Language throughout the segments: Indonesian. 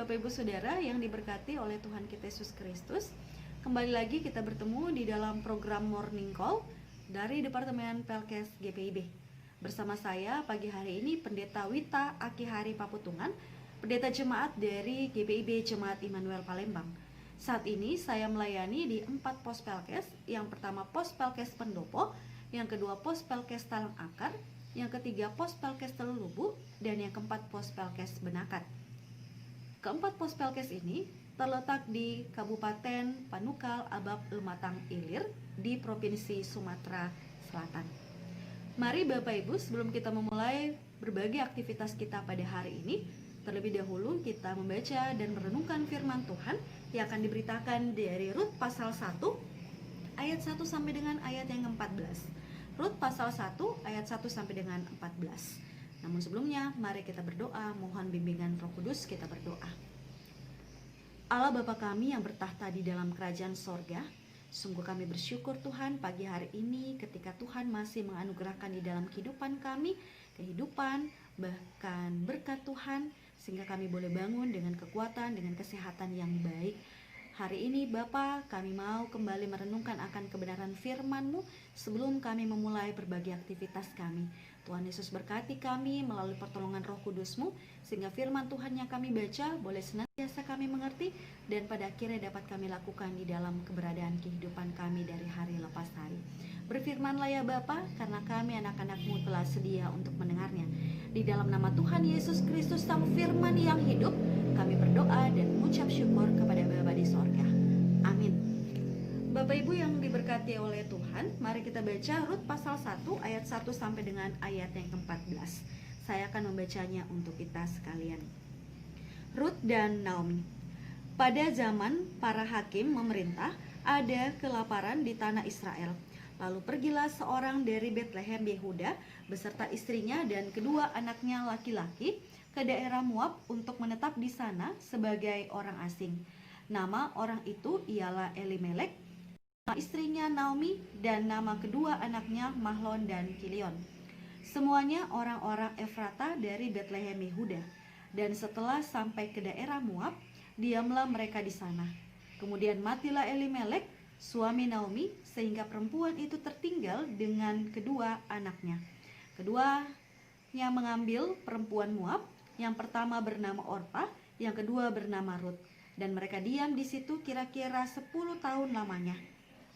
Bapak Ibu Saudara yang diberkati oleh Tuhan kita Yesus Kristus. Kembali lagi kita bertemu di dalam program Morning Call dari Departemen Pelkes GPIB. Bersama saya pagi hari ini Pendeta Wita Akihari Paputungan, Pendeta Jemaat dari GPIB Jemaat Immanuel Palembang. Saat ini saya melayani di 4 pos Pelkes. Yang pertama pos Pelkes Pendopo, yang kedua pos Pelkes Talang Akar, yang ketiga pos Pelkes Telulubu, dan yang keempat pos Pelkes Benakat. Keempat pos Pelkes ini terletak di Kabupaten Panukal Abab Lematang Ilir di Provinsi Sumatera Selatan. Mari Bapak Ibu, sebelum kita memulai berbagai aktivitas kita pada hari ini, terlebih dahulu kita membaca dan merenungkan firman Tuhan yang akan diberitakan dari Rut pasal 1 ayat 1 sampai dengan ayat yang ke-14. Rut pasal 1 ayat 1 sampai dengan 14. Namun sebelumnya, mari kita berdoa, mohon bimbingan Roh Kudus. Kita berdoa. Allah Bapa kami yang bertahta di dalam kerajaan sorga, sungguh kami bersyukur Tuhan pagi hari ini ketika Tuhan masih menganugerahkan di dalam kehidupan kami, kehidupan, bahkan berkat Tuhan, sehingga kami boleh bangun dengan kekuatan, dengan kesehatan yang baik. Hari ini Bapa, kami mau kembali merenungkan akan kebenaran firman-Mu sebelum kami memulai berbagai aktivitas kami. Tuhan Yesus berkati kami melalui pertolongan Roh Kudus-Mu, sehingga firman Tuhan yang kami baca boleh senantiasa kami mengerti dan pada akhirnya dapat kami lakukan di dalam keberadaan kehidupan kami dari hari lepas hari. Berfirmanlah ya Bapa, karena kami anak-anak-Mu telah sedia untuk mendengarnya. Di dalam nama Tuhan Yesus Kristus, Sang Firman yang hidup, kami berdoa dan mengucap syukur kepada Bapa di sorga. Amin. Bapak Ibu yang diberkati oleh Tuhan, mari kita baca Rut pasal 1 ayat 1 sampai dengan ayat yang ke-14. Saya akan membacanya untuk kita sekalian. Rut dan Naomi. Pada zaman para hakim memerintah, ada kelaparan di tanah Israel. Lalu pergilah seorang dari Betlehem Yehuda beserta istrinya dan kedua anaknya laki-laki ke daerah Moab untuk menetap di sana sebagai orang asing. Nama orang itu ialah Elimelek, nama istrinya Naomi, dan nama kedua anaknya Mahlon dan Kilion. Semuanya orang-orang Efrata dari Betlehem Yehuda. Dan setelah sampai ke daerah Moab, diamlah mereka di sana. Kemudian matilah Elimelek, suami Naomi, sehingga perempuan itu tertinggal dengan kedua anaknya. Keduanya mengambil perempuan Moab, yang pertama bernama Orpa, yang kedua bernama Rut, dan mereka diam di situ kira-kira 10 tahun lamanya.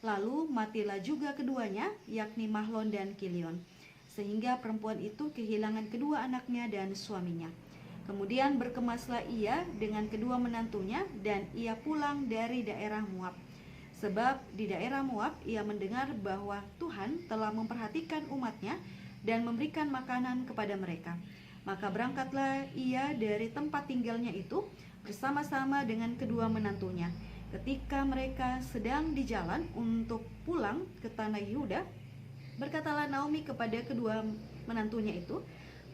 Lalu matilah juga keduanya, yakni Mahlon dan Kilion, sehingga perempuan itu kehilangan kedua anaknya dan suaminya. Kemudian berkemaslah ia dengan kedua menantunya, dan ia pulang dari daerah Moab. Sebab di daerah Moab ia mendengar bahwa Tuhan telah memperhatikan umatnya dan memberikan makanan kepada mereka. Maka berangkatlah ia dari tempat tinggalnya itu bersama-sama dengan kedua menantunya. Ketika mereka sedang di jalan untuk pulang ke tanah Yehuda, berkatalah Naomi kepada kedua menantunya itu,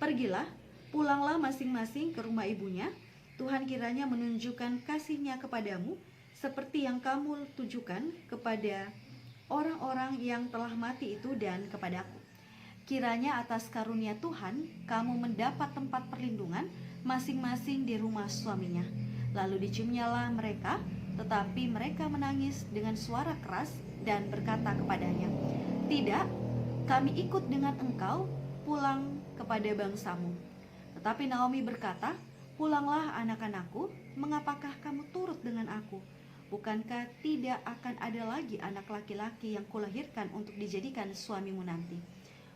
"Pergilah, pulanglah masing-masing ke rumah ibunya. Tuhan kiranya menunjukkan kasih-Nya kepadamu seperti yang kamu tujukan kepada orang-orang yang telah mati itu dan kepadaku. Kiranya atas karunia Tuhan kamu mendapat tempat perlindungan masing-masing di rumah suaminya." Lalu diciumnyalah mereka, tetapi mereka menangis dengan suara keras dan berkata kepadanya, "Tidak, kami ikut dengan engkau pulang kepada bangsamu." Tetapi Naomi berkata, "Pulanglah anak-anakku, mengapakah kamu turut dengan aku? Bukankah tidak akan ada lagi anak laki-laki yang kulahirkan untuk dijadikan suamimu nanti?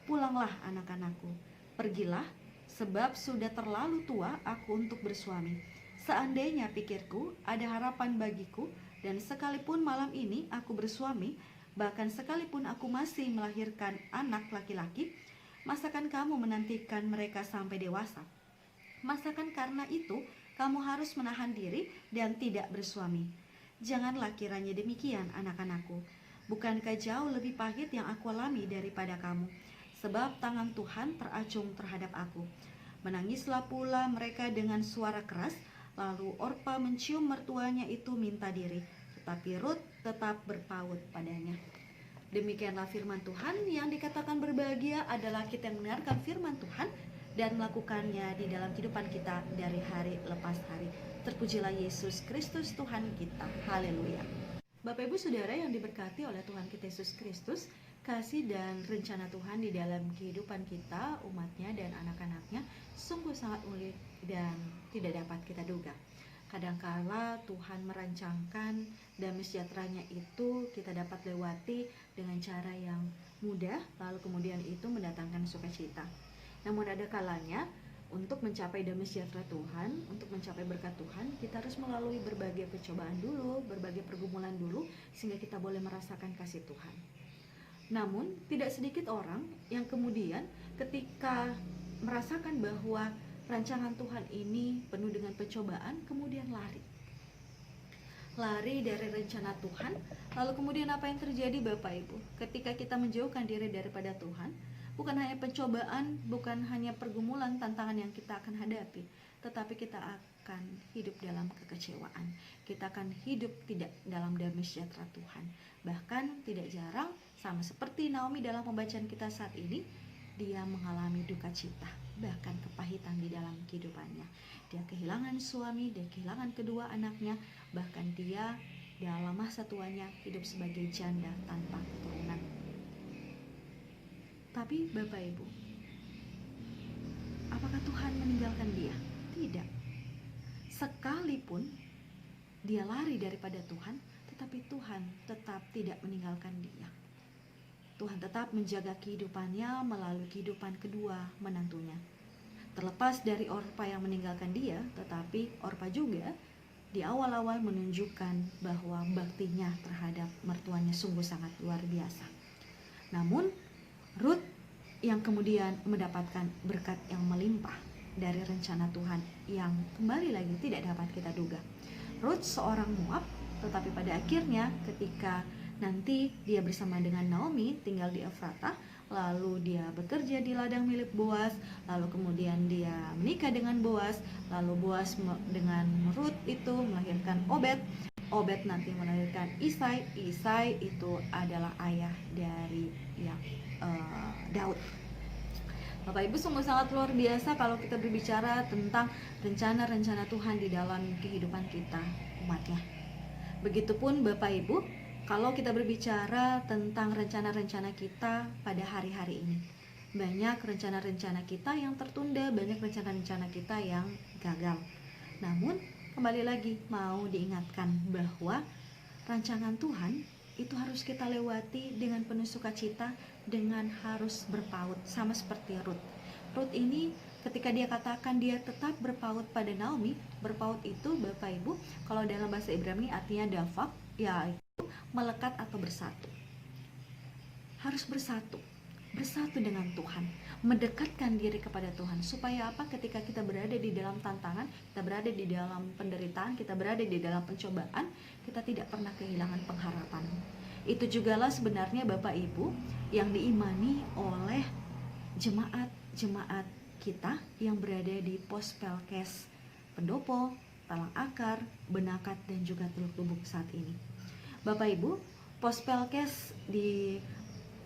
Pulanglah anak-anakku, pergilah, sebab sudah terlalu tua aku untuk bersuami. Seandainya pikirku ada harapan bagiku, dan sekalipun malam ini aku bersuami, bahkan sekalipun aku masih melahirkan anak laki-laki, masakan kamu menantikan mereka sampai dewasa? Masakan karena itu kamu harus menahan diri dan tidak bersuami? Janganlah kiranya demikian, anak-anakku. Bukankah jauh lebih pahit yang aku alami daripada kamu? Sebab tangan Tuhan teracung terhadap aku." Menangislah pula mereka dengan suara keras. Lalu Orpa mencium mertuanya itu minta diri, tetapi Rut tetap berpaut padanya. Demikianlah firman Tuhan. Yang dikatakan berbahagia adalah kita yang mendengarkan firman Tuhan dan melakukannya di dalam kehidupan kita dari hari lepas hari. Terpujilah Yesus Kristus Tuhan kita. Haleluya. Bapak Ibu Saudara yang diberkati oleh Tuhan kita Yesus Kristus, kasih dan rencana Tuhan di dalam kehidupan kita, umatnya dan anak-anaknya sungguh sangat unik dan tidak dapat kita duga. Kadangkala Tuhan merancangkan damai sejahteranya itu kita dapat lewati dengan cara yang mudah, lalu kemudian itu mendatangkan sukacita. Namun ada kalanya untuk mencapai damai sejahtera Tuhan, untuk mencapai berkat Tuhan, kita harus melalui berbagai pencobaan dulu, berbagai pergumulan dulu, sehingga kita boleh merasakan kasih Tuhan. Namun, tidak sedikit orang yang kemudian ketika merasakan bahwa rancangan Tuhan ini penuh dengan pencobaan, kemudian lari dari rencana Tuhan. Lalu kemudian apa yang terjadi Bapak Ibu? Ketika kita menjauhkan diri daripada Tuhan, bukan hanya pencobaan, bukan hanya pergumulan, tantangan yang kita akan hadapi, tetapi kita akan hidup dalam kekecewaan. Kita akan hidup tidak dalam damai sejahtera Tuhan. Bahkan tidak jarang, sama seperti Naomi dalam pembacaan kita saat ini, dia mengalami duka cita, bahkan kepahitan di dalam kehidupannya. Dia kehilangan suami, dia kehilangan kedua anaknya, bahkan dia dalam masa tuanya hidup sebagai janda tanpa keturunan. Tapi Bapak Ibu, apakah Tuhan meninggalkan dia? Tidak. Sekalipun dia lari daripada Tuhan, tetapi Tuhan tetap tidak meninggalkan dia. Tuhan tetap menjaga kehidupannya melalui kehidupan kedua menantunya. Terlepas dari Orpa yang meninggalkan dia, tetapi Orpa juga di awal-awal menunjukkan bahwa baktinya terhadap mertuanya sungguh sangat luar biasa. Namun Ruth yang kemudian mendapatkan berkat yang melimpah dari rencana Tuhan yang kembali lagi tidak dapat kita duga. Ruth seorang Moab, tetapi pada akhirnya ketika nanti dia bersama dengan Naomi tinggal di Efratah, lalu dia bekerja di ladang milik Boas, lalu kemudian dia menikah dengan Boas, lalu Boas dengan Ruth itu melahirkan Obed. Obed nanti melahirkan Isai. Isai itu adalah ayah dari Daud. Bapak Ibu, sungguh sangat luar biasa kalau kita berbicara tentang rencana-rencana Tuhan di dalam kehidupan kita, umatnya. Begitupun Bapak Ibu, kalau kita berbicara tentang rencana-rencana kita pada hari-hari ini, banyak rencana-rencana kita yang tertunda, banyak rencana-rencana kita yang gagal. Namun kembali lagi mau diingatkan bahwa rancangan Tuhan itu harus kita lewati dengan penuh sukacita, dengan harus berpaut, sama seperti Ruth. Ruth ini ketika dia katakan dia tetap berpaut pada Naomi, berpaut itu Bapak Ibu kalau dalam bahasa Ibrani artinya davak, yaitu melekat atau bersatu. Harus bersatu dengan Tuhan, mendekatkan diri kepada Tuhan, supaya apa? Ketika kita berada di dalam tantangan, kita berada di dalam penderitaan, kita berada di dalam pencobaan, kita tidak pernah kehilangan pengharapan. Itu jugalah sebenarnya Bapak Ibu yang diimani oleh jemaat kita yang berada di pos Pelkes Pendopo, Talang Akar, Benakat, dan juga Teluk Lubuk saat ini. Bapak Ibu, pos Pelkes di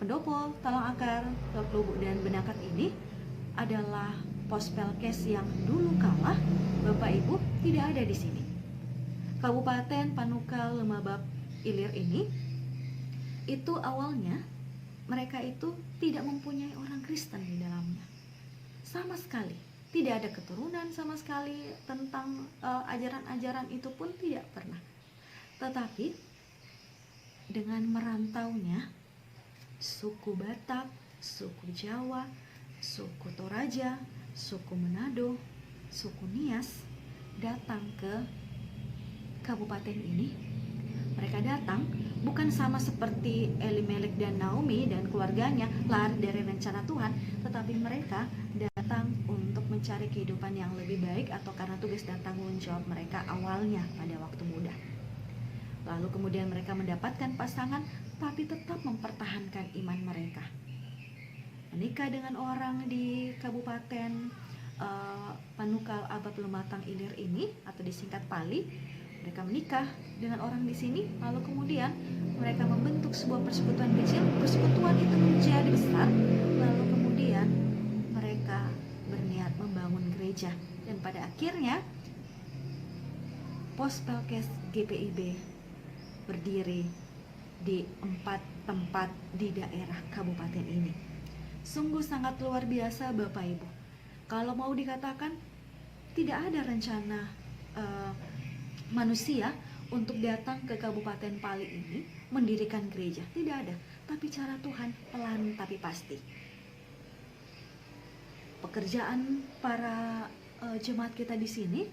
Pendopo, Talang Akar, Teluk Lubuk, dan Benakat ini adalah pos Pelkes yang dulu kala Bapak Ibu tidak ada di sini. Kabupaten Panukal Lemabab Ilir ini itu awalnya mereka itu tidak mempunyai orang Kristen di dalamnya. Sama sekali tidak ada keturunan, sama sekali tentang ajaran-ajaran itu pun tidak pernah. Tetapi dengan merantaunya suku Batak, suku Jawa, suku Toraja, suku Manado, suku Nias datang ke kabupaten ini. Mereka datang bukan sama seperti Elimelek dan Naomi dan keluarganya lari dari rencana Tuhan, tetapi mereka datang untuk mencari kehidupan yang lebih baik atau karena tugas dan tanggung jawab mereka awalnya pada waktu muda. Lalu kemudian mereka mendapatkan pasangan, tapi tetap mempertahankan iman mereka. Menikah dengan orang di Kabupaten Panukal Abab Lumatang Ilir ini, atau disingkat Pali. Mereka menikah dengan orang di sini, lalu kemudian mereka membentuk sebuah persekutuan kecil. Persekutuan itu menjadi besar, lalu kemudian mereka berniat gereja. Dan pada akhirnya Pos Pelkes GPIB berdiri di 4 tempat di daerah kabupaten ini. Sungguh sangat luar biasa Bapak Ibu. Kalau mau dikatakan tidak ada rencana manusia untuk datang ke Kabupaten Pali ini mendirikan gereja, tidak ada. Tapi cara Tuhan pelan tapi pasti. Pekerjaan para jemaat kita di sini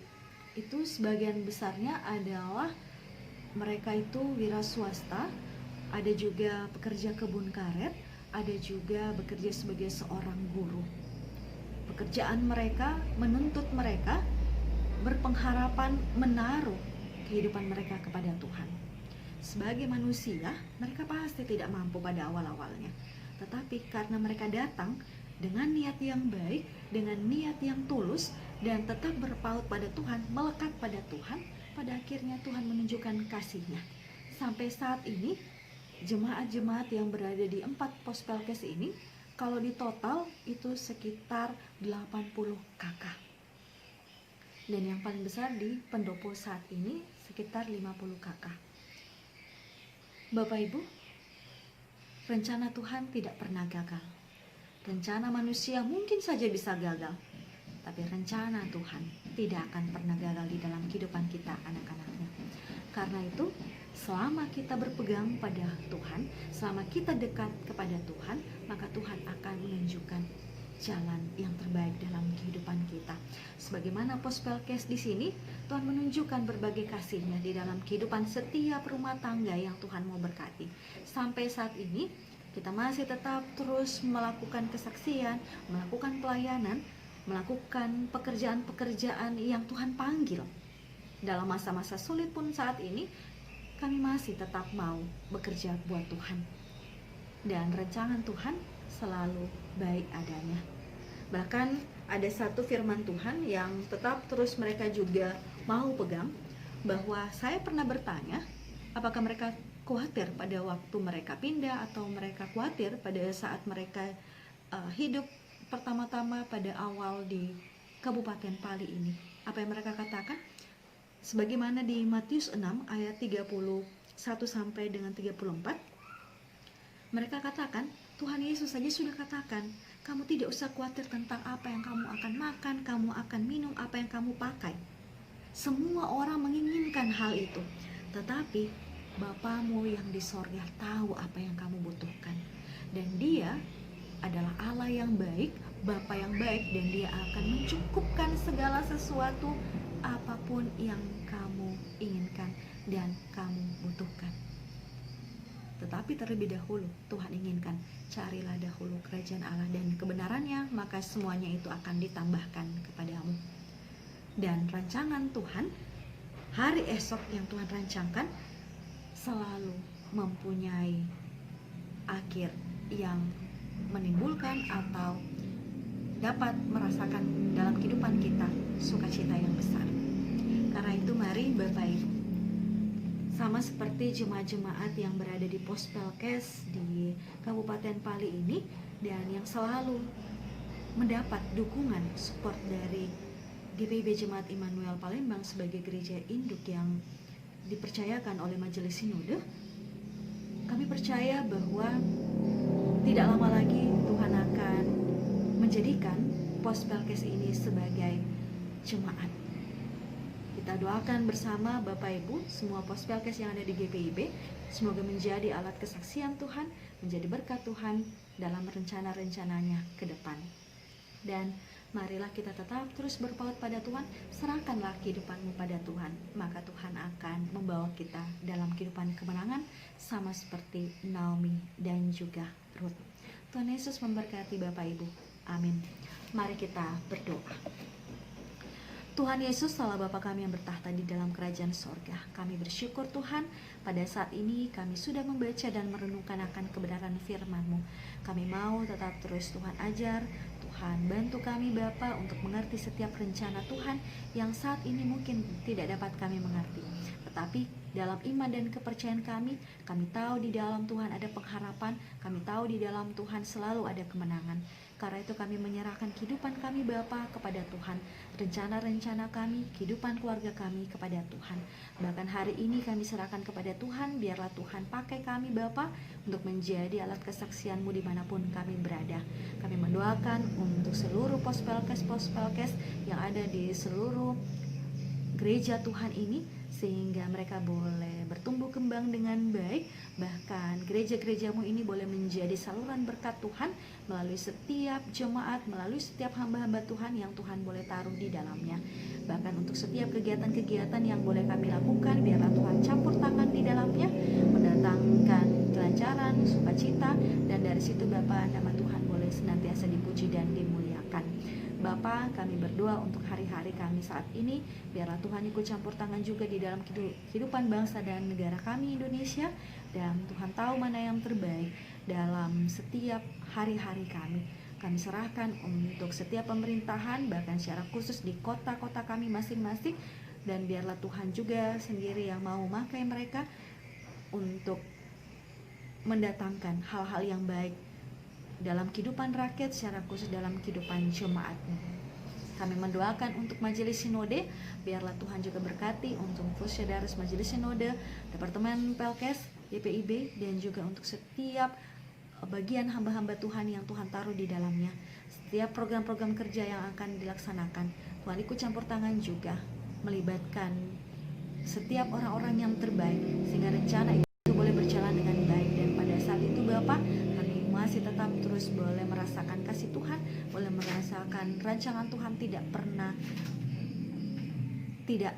itu sebagian besarnya adalah mereka itu wira swasta, ada juga pekerja kebun karet, ada juga bekerja sebagai seorang guru. Pekerjaan mereka menuntut mereka berpengharapan menaruh kehidupan mereka kepada Tuhan. Sebagai manusia, mereka pasti tidak mampu pada awal-awalnya. Tetapi karena mereka datang dengan niat yang baik, dengan niat yang tulus, dan tetap berpaut pada Tuhan, melekat pada Tuhan, pada akhirnya Tuhan menunjukkan kasih-Nya. Sampai saat ini, jemaat-jemaat yang berada di 4 pos Pelkes ini, kalau di total itu sekitar 80 kakak. Dan yang paling besar di pendopo saat ini sekitar 50 kakak. Bapak Ibu, rencana Tuhan tidak pernah gagal. Rencana manusia mungkin saja bisa gagal, tapi rencana Tuhan tidak akan pernah gagal di dalam kehidupan kita anak-anaknya. Karena itu, selama kita berpegang pada Tuhan, selama kita dekat kepada Tuhan, maka Tuhan akan menunjukkan jalan yang terbaik dalam kehidupan kita. Sebagaimana Pos Pelkes di sini, Tuhan menunjukkan berbagai kasih-Nya di dalam kehidupan setiap rumah tangga yang Tuhan mau berkati. Sampai saat ini, kita masih tetap terus melakukan kesaksian, melakukan pelayanan, melakukan pekerjaan-pekerjaan yang Tuhan panggil. Dalam masa-masa sulit pun saat ini, kami masih tetap mau bekerja buat Tuhan. Dan rancangan Tuhan selalu baik adanya. Bahkan ada satu firman Tuhan yang tetap terus mereka juga mau pegang, bahwa saya pernah bertanya, apakah mereka khawatir pada waktu mereka pindah, atau mereka khawatir pada saat mereka hidup pertama-tama pada awal di Kabupaten Pali ini. Apa yang mereka katakan? Sebagaimana di Matius 6 ayat 31 sampai dengan 34, mereka katakan, Tuhan Yesus saja sudah katakan, kamu tidak usah khawatir tentang apa yang kamu akan makan, kamu akan minum, apa yang kamu pakai. Semua orang menginginkan hal itu, tetapi Bapamu yang di sorga tahu apa yang kamu butuhkan. Dan Dia adalah Allah yang baik, Bapa yang baik, dan Dia akan mencukupkan segala sesuatu apapun yang kamu inginkan dan kamu butuhkan. Tetapi terlebih dahulu Tuhan inginkan, carilah dahulu kerajaan Allah dan kebenarannya, maka semuanya itu akan ditambahkan kepadamu. Dan rancangan Tuhan, hari esok yang Tuhan rancangkan, selalu mempunyai akhir yang menimbulkan atau dapat merasakan dalam kehidupan kita sukacita yang besar. Karena itu mari Bapak Ibu, sama seperti jemaat-jemaat yang berada di Pos Pelkes di Kabupaten Pali ini, dan yang selalu mendapat dukungan support dari GPIB Jemaat Immanuel Palembang sebagai gereja induk yang dipercayakan oleh Majelis Sinode, kami percaya bahwa tidak lama lagi Tuhan akan menjadikan Pos Pelkes ini sebagai jemaat. Kita doakan bersama Bapak Ibu, semua Pos Pelkes yang ada di GPIB, semoga menjadi alat kesaksian Tuhan, menjadi berkat Tuhan dalam rencana-rencananya ke depan. Dan marilah kita tetap terus berpaut pada Tuhan, serahkanlah kehidupanmu pada Tuhan, maka Tuhan akan membawa kita dalam kehidupan kemenangan, sama seperti Naomi dan juga Ruth. Tuhan Yesus memberkati Bapak Ibu. Amin. Mari kita berdoa. Tuhan Yesus, Allah Bapa kami yang bertahta di dalam kerajaan sorga, kami bersyukur Tuhan, pada saat ini kami sudah membaca dan merenungkan akan kebenaran firman-Mu. Kami mau tetap terus Tuhan ajar, Tuhan bantu kami Bapa untuk mengerti setiap rencana Tuhan yang saat ini mungkin tidak dapat kami mengerti. Tetapi dalam iman dan kepercayaan kami tahu di dalam Tuhan ada pengharapan, kami tahu di dalam Tuhan selalu ada kemenangan. Karena itu kami menyerahkan kehidupan kami Bapa kepada Tuhan, rencana-rencana kami, kehidupan keluarga kami kepada Tuhan. Bahkan hari ini kami serahkan kepada Tuhan, biarlah Tuhan pakai kami Bapa untuk menjadi alat kesaksian-Mu dimanapun kami berada. Kami mendoakan untuk seluruh pos Pelkes yang ada di seluruh gereja Tuhan ini, sehingga mereka boleh bertumbuh kembang dengan baik. Bahkan gereja-gerejamu ini boleh menjadi saluran berkat Tuhan melalui setiap jemaat, melalui setiap hamba-hamba Tuhan yang Tuhan boleh taruh di dalamnya. Bahkan untuk setiap kegiatan-kegiatan yang boleh kami lakukan, biarlah Tuhan campur tangan di dalamnya, mendatangkan kelancaran, sukacita, dan dari situ Bapa, nama Tuhan boleh senantiasa dipuji dan dimuliakan. Bapa, kami berdoa untuk hari-hari kami saat ini, biarlah Tuhan ikut campur tangan juga di dalam kehidupan bangsa dan negara kami Indonesia, dan Tuhan tahu mana yang terbaik dalam setiap hari-hari kami. Kami serahkan untuk setiap pemerintahan, bahkan secara khusus di kota-kota kami masing-masing, dan biarlah Tuhan juga sendiri yang mau memakai mereka untuk mendatangkan hal-hal yang baik dalam kehidupan rakyat, secara khusus dalam kehidupan jemaat-Mu. Kami mendoakan untuk Majelis Sinode, biarlah Tuhan juga berkati untuk Fusyadarus Majelis Sinode, Departemen Pelkes, GPIB, dan juga untuk setiap bagian hamba-hamba Tuhan yang Tuhan taruh di dalamnya. Setiap program-program kerja yang akan dilaksanakan, Tuhan ikut campur tangan juga, melibatkan setiap orang-orang yang terbaik, sehingga rencana itu boleh berjalan dengan baik. Dan pada saat itu Bapak, masih tetap terus boleh merasakan kasih Tuhan, boleh merasakan rancangan Tuhan tidak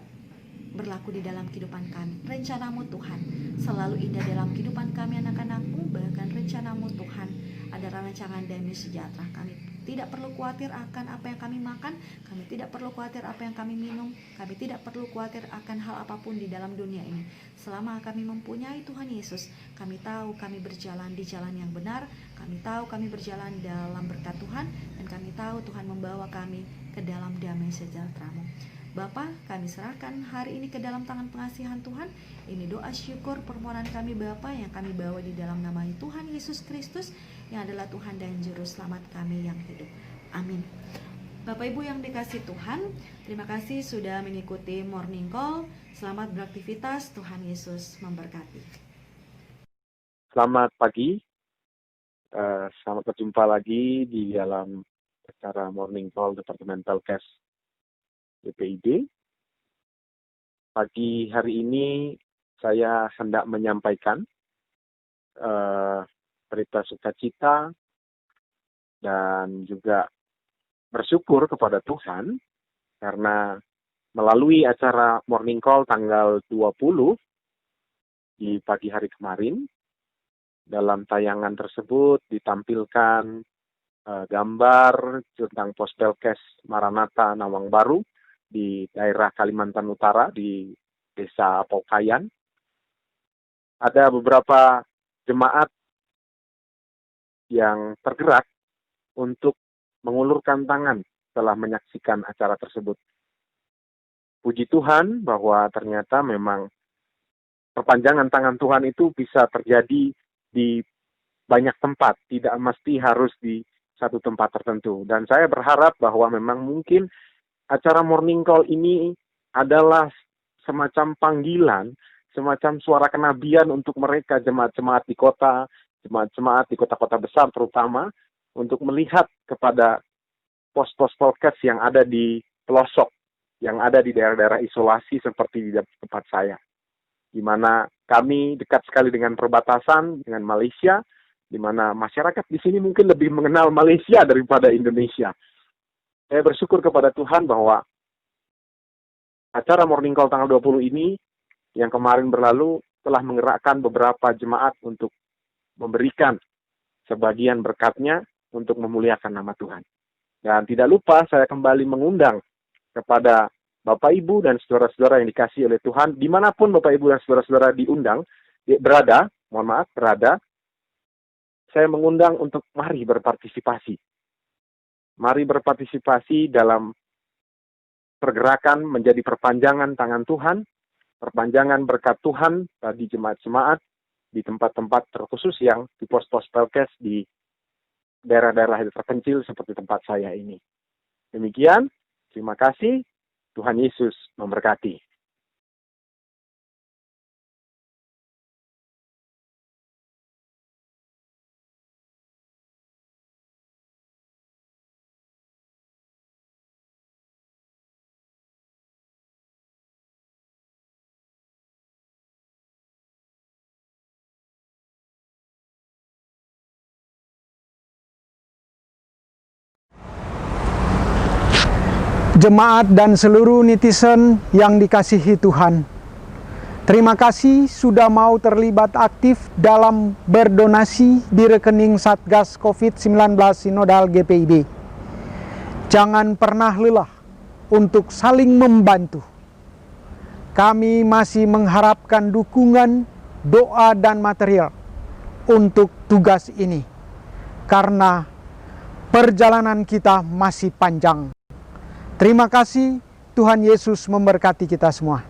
berlaku di dalam kehidupan kami. Rencana-Mu Tuhan selalu indah dalam kehidupan kami anak-anak-Mu. Bahkan rencana-Mu Tuhan adalah rancangan damai sejahtera. Kami tidak perlu khawatir akan apa yang kami makan, kami tidak perlu khawatir apa yang kami minum, kami tidak perlu khawatir akan hal apapun di dalam dunia ini. Selama kami mempunyai Tuhan Yesus, kami tahu kami berjalan di jalan yang benar, kami tahu kami berjalan dalam berkat Tuhan, dan kami tahu Tuhan membawa kami ke dalam damai sejahtera-Mu. Bapa, kami serahkan hari ini ke dalam tangan pengasihan Tuhan. Ini doa syukur permohonan kami Bapa yang kami bawa di dalam nama Tuhan Yesus Kristus, yang adalah Tuhan dan Juru Selamat kami yang hidup. Amin. Bapak Ibu yang dikasih Tuhan, terima kasih sudah mengikuti Morning Call. Selamat beraktivitas, Tuhan Yesus memberkati. Selamat pagi, selamat berjumpa lagi di dalam acara Morning Call Departemen Pelkes GPIB. Pagi hari ini saya hendak menyampaikan berita sukacita dan juga bersyukur kepada Tuhan karena melalui acara Morning Call tanggal 20 di pagi hari kemarin, dalam tayangan tersebut ditampilkan gambar tentang pos Pelkes Maranatha Nawang Baru di daerah Kalimantan Utara di Desa Paukayan. Ada beberapa jemaat yang tergerak untuk mengulurkan tangan setelah menyaksikan acara tersebut. Puji Tuhan bahwa ternyata memang perpanjangan tangan Tuhan itu bisa terjadi di banyak tempat, tidak mesti harus di satu tempat tertentu. Dan saya berharap bahwa memang mungkin acara Morning Call ini adalah semacam panggilan, semacam suara kenabian untuk mereka jemaat-jemaat di kota, jemaat-jemaat di kota-kota besar terutama, untuk melihat kepada pos-pos Pelkes yang ada di pelosok, yang ada di daerah-daerah isolasi seperti di tempat saya, di mana kami dekat sekali dengan perbatasan dengan Malaysia, di mana masyarakat di sini mungkin lebih mengenal Malaysia daripada Indonesia. Saya bersyukur kepada Tuhan bahwa acara Morning Call tanggal 20 ini yang kemarin berlalu telah menggerakkan beberapa jemaat untuk memberikan sebagian berkatnya untuk memuliakan nama Tuhan. Dan tidak lupa saya kembali mengundang kepada Bapak Ibu dan saudara-saudara yang dikasihi oleh Tuhan, dimanapun Bapak Ibu dan saudara-saudara berada, saya mengundang untuk mari berpartisipasi. Mari berpartisipasi dalam pergerakan menjadi perpanjangan tangan Tuhan, perpanjangan berkat Tuhan bagi jemaat-jemaat di tempat-tempat terkhusus yang di pos-pos Pelkes di daerah-daerah terpencil seperti tempat saya ini. Demikian, terima kasih. Tuhan Yesus memberkati. Jemaat dan seluruh netizen yang dikasihi Tuhan, terima kasih sudah mau terlibat aktif dalam berdonasi di rekening Satgas COVID-19 Sinodal GPIB. Jangan pernah lelah untuk saling membantu. Kami masih mengharapkan dukungan, doa, dan material untuk tugas ini, karena perjalanan kita masih panjang. Terima kasih, Tuhan Yesus memberkati kita semua.